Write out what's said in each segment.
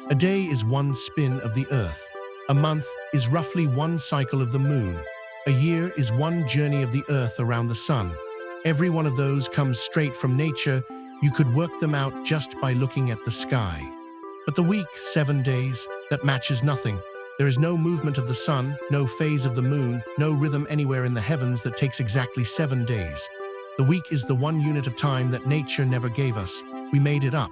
A day is one spin of the earth. A month is roughly one cycle of the moon. A year is one journey of the earth around the sun. Every one of those comes straight from nature. You could work them out just by looking at the sky. But the week, 7 days, that matches nothing. There is no movement of the sun, no phase of the moon, no rhythm anywhere in the heavens that takes exactly 7 days. The week is the one unit of time that nature never gave us. We made it up.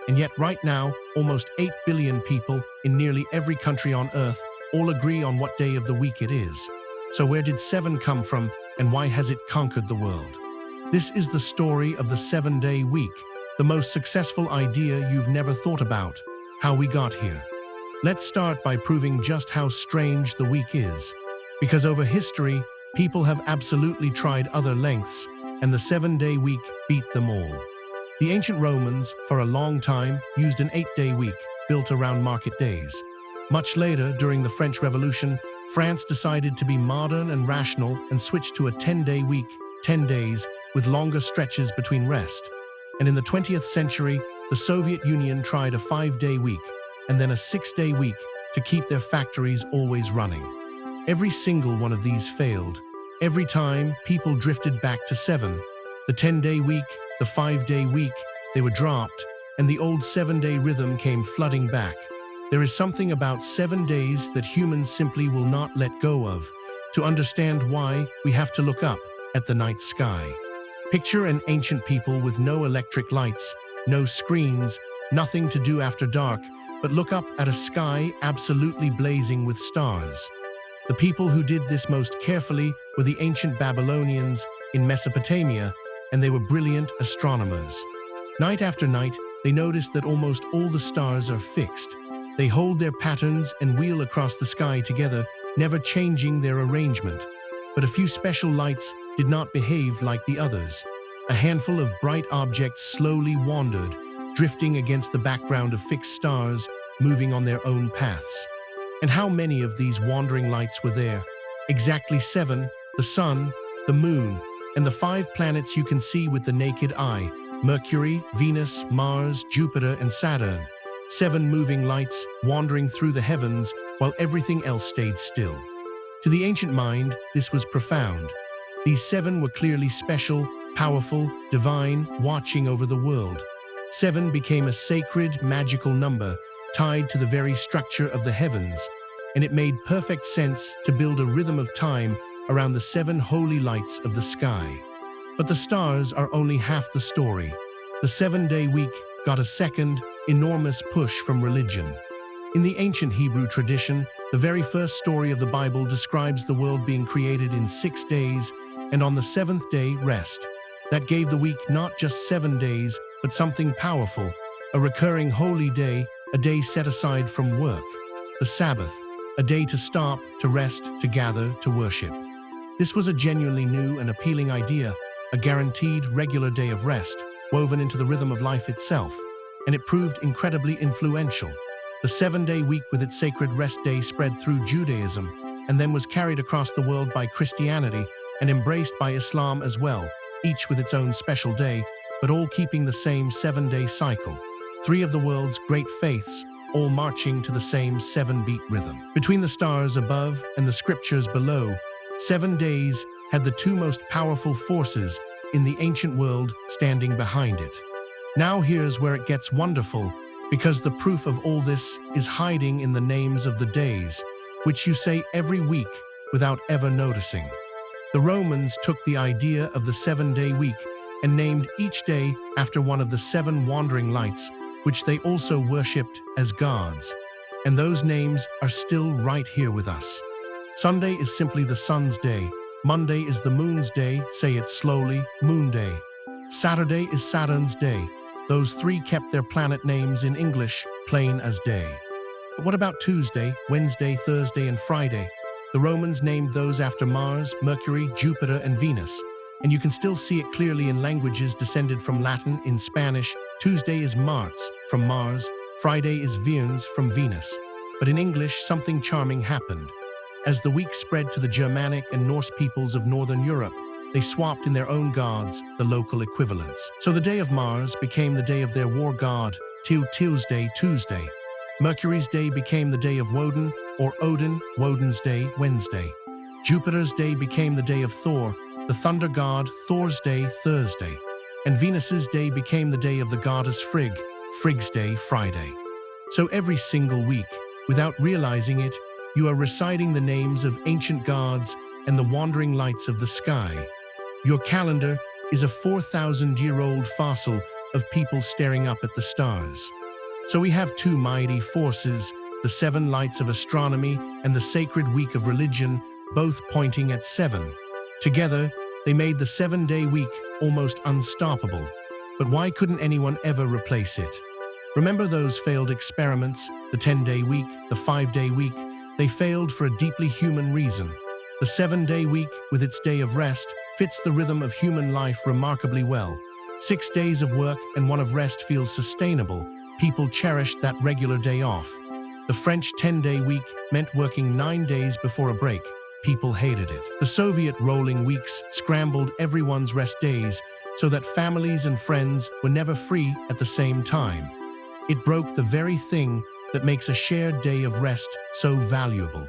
And yet right now, almost 8 billion people in nearly every country on Earth all agree on what day of the week it is. So where did 7 come from, and why has it conquered the world? This is the story of the 7-day week, the most successful idea you've never thought about, how we got here. Let's start by proving just how strange the week is. Because over history, people have absolutely tried other lengths, and the 7-day week beat them all. The ancient Romans, for a long time, used an 8-day week, built around market days. Much later, during the French Revolution, France decided to be modern and rational and switched to a 10-day week, 10 days, with longer stretches between rest. And in the 20th century, the Soviet Union tried a 5-day week, and then a 6-day week to keep their factories always running. Every single one of these failed. Every time, people drifted back to 7. The 10-day week, the 5-day week, they were dropped, and the old 7-day rhythm came flooding back. There is something about 7 days that humans simply will not let go of. To understand why, we have to look up at the night sky. Picture an ancient people with no electric lights, no screens, nothing to do after dark, but look up at a sky absolutely blazing with stars. The people who did this most carefully were the ancient Babylonians in Mesopotamia, and they were brilliant astronomers. Night after night, they noticed that almost all the stars are fixed. They hold their patterns and wheel across the sky together, never changing their arrangement. But a few special lights did not behave like the others. A handful of bright objects slowly wandered, drifting against the background of fixed stars, moving on their own paths. And how many of these wandering lights were there? Exactly 7, the sun, the moon, and the 5 planets you can see with the naked eye: Mercury, Venus, Mars, Jupiter, and Saturn. 7 moving lights wandering through the heavens while everything else stayed still. To the ancient mind, this was profound. These 7 were clearly special, powerful, divine, watching over the world. 7 became a sacred, magical number, tied to the very structure of the heavens, and it made perfect sense to build a rhythm of time around the 7 holy lights of the sky. But the stars are only half the story. The 7-day week got a second, enormous push from religion. In the ancient Hebrew tradition, the very first story of the Bible describes the world being created in 6 days, and on the 7th day, rest. That gave the week not just 7 days, but something powerful, a recurring holy day, a day set aside from work. The Sabbath, a day to stop, to rest, to gather, to worship. This was a genuinely new and appealing idea, a guaranteed regular day of rest, woven into the rhythm of life itself, and it proved incredibly influential. The 7-day week with its sacred rest day spread through Judaism, and then was carried across the world by Christianity and embraced by Islam as well, each with its own special day, but all keeping the same 7-day cycle. 3 of the world's great faiths, all marching to the same 7-beat rhythm. Between the stars above and the scriptures below, 7 days had the 2 most powerful forces in the ancient world standing behind it. Now here's where it gets wonderful, because the proof of all this is hiding in the names of the days, which you say every week without ever noticing. The Romans took the idea of the 7-day week and named each day after one of the 7 wandering lights, which they also worshipped as gods. And those names are still right here with us. Sunday is simply the sun's day. Monday is the moon's day, say it slowly, moon day. Saturday is Saturn's day. Those 3 kept their planet names in English, plain as day. But what about Tuesday, Wednesday, Thursday, and Friday? The Romans named those after Mars, Mercury, Jupiter, and Venus. And you can still see it clearly in languages descended from Latin. In Spanish, Tuesday is Marts, from Mars, Friday is Viernes, from Venus. But in English, something charming happened. As the week spread to the Germanic and Norse peoples of Northern Europe, they swapped in their own gods, the local equivalents. So the day of Mars became the day of their war god, Tuesday. Mercury's day became the day of Woden, or Odin, Woden's day, Wednesday. Jupiter's day became the day of Thor, the thunder god, Thor's day, Thursday. And Venus's day became the day of the goddess Frigg, Frigg's day, Friday. So every single week, without realizing it, you are reciting the names of ancient gods and the wandering lights of the sky. Your calendar is a 4,000-year-old fossil of people staring up at the stars. So we have two mighty forces, the 7 lights of astronomy and the sacred week of religion, both pointing at 7. Together, they made the 7-day week almost unstoppable. But why couldn't anyone ever replace it? Remember those failed experiments, the 10-day week, the 5-day week? They failed for a deeply human reason. The 7-day week, with its day of rest, fits the rhythm of human life remarkably well. 6 days of work and 1 of rest feels sustainable. People cherished that regular day off. The French 10-day week meant working 9 days before a break. People hated it. The Soviet rolling weeks scrambled everyone's rest days so that families and friends were never free at the same time. It broke the very thing that makes a shared day of rest so valuable.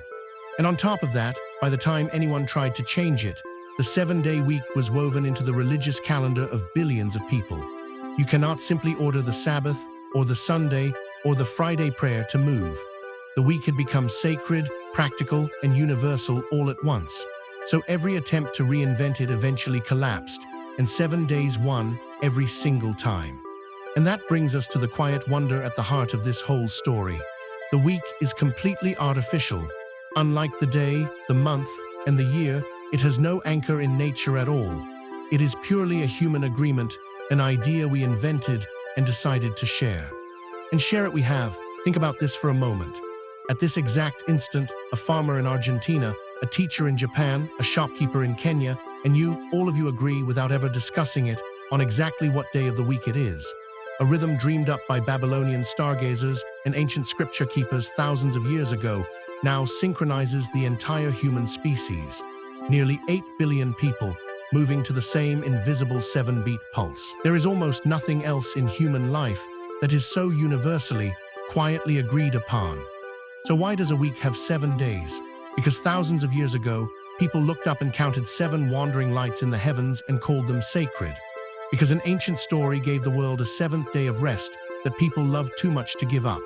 And on top of that, by the time anyone tried to change it, the 7-day week was woven into the religious calendar of billions of people. You cannot simply order the Sabbath, or the Sunday, or the Friday prayer to move. The week had become sacred, practical, and universal all at once. So every attempt to reinvent it eventually collapsed, and 7 days won every single time. And that brings us to the quiet wonder at the heart of this whole story. The week is completely artificial. Unlike the day, the month, and the year, it has no anchor in nature at all. It is purely a human agreement, an idea we invented and decided to share. And share it we have. Think about this for a moment. At this exact instant, a farmer in Argentina, a teacher in Japan, a shopkeeper in Kenya, and you, all of you agree without ever discussing it on exactly what day of the week it is. A rhythm dreamed up by Babylonian stargazers and ancient scripture keepers thousands of years ago now synchronizes the entire human species. Nearly 8 billion people moving to the same invisible 7-beat pulse. There is almost nothing else in human life that is so universally, quietly agreed upon. So why does a week have 7 days? Because thousands of years ago, people looked up and counted 7 wandering lights in the heavens and called them sacred. Because an ancient story gave the world a 7th day of rest that people loved too much to give up.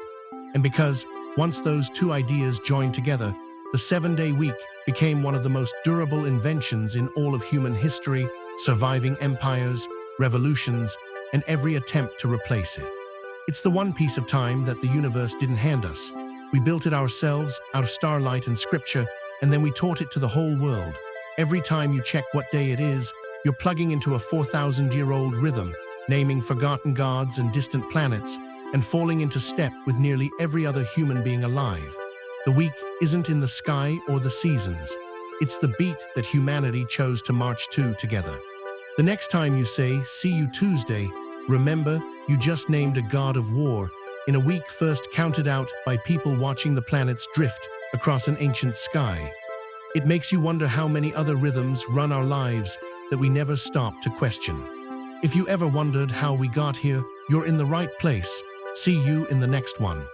And because, once those two ideas joined together, the 7-day week became one of the most durable inventions in all of human history, surviving empires, revolutions, and every attempt to replace it. It's the one piece of time that the universe didn't hand us. We built it ourselves out of starlight and scripture, and then we taught it to the whole world. Every time you check what day it is, you're plugging into a 4,000-year-old rhythm, naming forgotten gods and distant planets, and falling into step with nearly every other human being alive. The week isn't in the sky or the seasons. It's the beat that humanity chose to march to together. The next time you say, "See you Tuesday," remember, you just named a god of war in a week first counted out by people watching the planets drift across an ancient sky. It makes you wonder how many other rhythms run our lives that we never stop to question. If you ever wondered how we got here, you're in the right place. See you in the next one.